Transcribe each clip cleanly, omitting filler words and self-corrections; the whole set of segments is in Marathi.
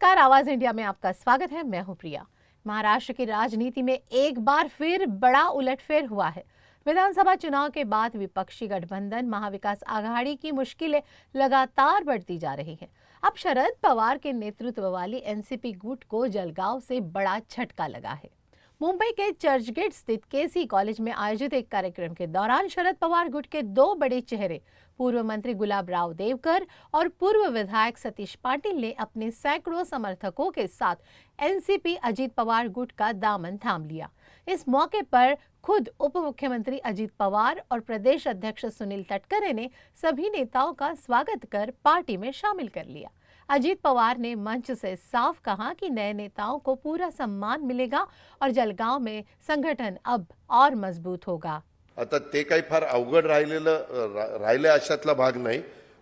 नमस्कार, आवाज इंडिया में आपका स्वागत है। मैं हूं प्रिया। महाराष्ट्र की राजनीति में एक बार फिर बड़ा उलटफेर हुआ है। विधानसभा चुनाव के बाद विपक्षी गठबंधन महाविकास आघाड़ी की मुश्किलें लगातार बढ़ती जा रही हैं। अब शरद पवार के नेतृत्व वाली एनसीपी गुट को जलगांव से बड़ा झटका लगा है। मुंबई के चर्चगेट स्थित केसी कॉलेज में आयोजित एक कार्यक्रम के दौरान शरद पवार गुट के दो बड़े चेहरे पूर्व मंत्री गुलाब राव देवकर और पूर्व विधायक सतीश पाटिल ने अपने सैकड़ों समर्थकों के साथ एनसीपी अजीत पवार गुट का दामन थाम लिया। इस मौके पर खुद उप मुख्यमंत्री अजीत पवार और प्रदेश अध्यक्ष सुनील तटकरे ने सभी नेताओं का स्वागत कर पार्टी में शामिल कर लिया। अजीत पवार ने मंच से साफ कहा कि नए नेताओं को पूरा सम्मान मिलेगा और जलगांव में संगठन अब और मजबूत होगा। आता ते काही फार अवघड राहिले अशातला भाग नाही,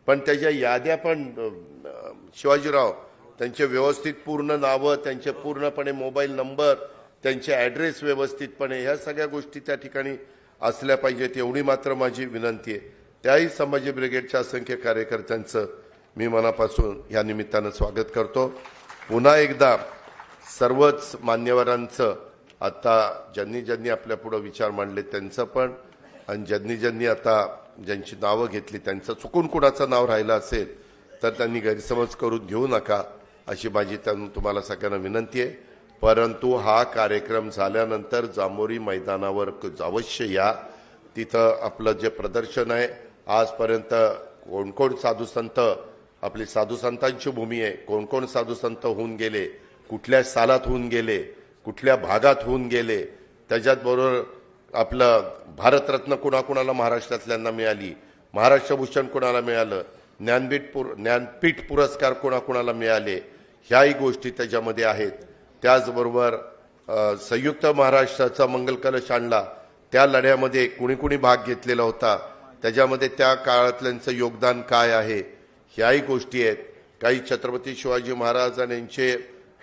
पण त्याच्या याद्या पण शिवाजीराव त्यांचे व्यवस्थित पूर्ण नाव, त्यांचे पूर्णपणे मोबाईल नंबर, त्यांचे ॲड्रेस व्यवस्थितपणे ह्या सगळ्या गोष्टी त्या ठिकाणी असल्या पाहिजेत एवढी मात्र माझी विनंती आहे। त्याही संभाजी ब्रिगेडच्या असंख्य कार्यकर्त्यांचं मी मनापासून या निमित्ताने स्वागत करतो। पुन्हा एकदा सर्वच मान्यवरांचं आता ज्यांनी आपल्या पुढे विचार मांडले त्यांचं पण आणि ज्यांनी आता ज्यांची नावं घेतली त्यांचं चुकून कुणाचं नाव राहिलं असेल तर त्यांनी गैरसमज करून घेऊ नका अशी माझी तुम्हाला सगळ्यांना विनंती आहे। परंतु हा कार्यक्रम झाल्यानंतर जांभोरी मैदानावर अवश्य या। तिथं आपलं जे प्रदर्शन आहे आजपर्यंत कोण साधू संत आपली साधू संतांची भूमी आहे, कोण साधू संत होऊन गेले, कुठल्या सालात होऊन गेले, कुठल्या भागात होऊन गेले, त्याच्याबरोबर आपलं भारतरत्न कुणाला महाराष्ट्रातल्यांना मिळाली, महाराष्ट्र भूषण कुणाला मिळालं, ज्ञानपीठ पुरस्कार कुणाला मिळाले, ह्याही गोष्टी त्याच्यामध्ये आहेत। त्याचबरोबर संयुक्त महाराष्ट्राचा मंगल कलश आणला, त्या लढ्यामध्ये कुणी भाग घेतलेला होता, त्याच्यामध्ये त्या काळातल्यांचं योगदान काय आहे ह्याही गोष्टी आहेत। काही छत्रपती शिवाजी महाराजांचे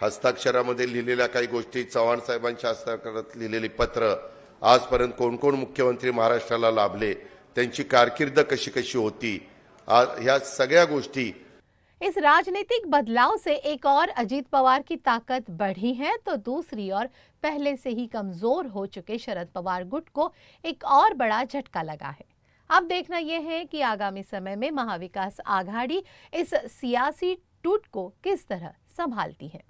हस्ताक्षरामध्ये लिहिलेल्या काही गोष्टी, चव्हाण साहेबांच्या हस्ताक्षरात लिहिलेली पत्र, आजपर्यंत कोण मुख्यमंत्री महाराष्ट्राला लाभले, त्यांची कारकीर्द कशी होती, ह्या सगळ्या गोष्टी। इस राजनीतिक बदलाव से एक और अजीत पवार की ताकत बढ़ी है तो दूसरी ओर पहले से ही कमजोर हो चुके शरद पवार गुट को एक और बड़ा झटका लगा है। अब देखना यह है कि आगामी समय में महाविकास आघाड़ी इस सियासी टूट को किस तरह संभालती है।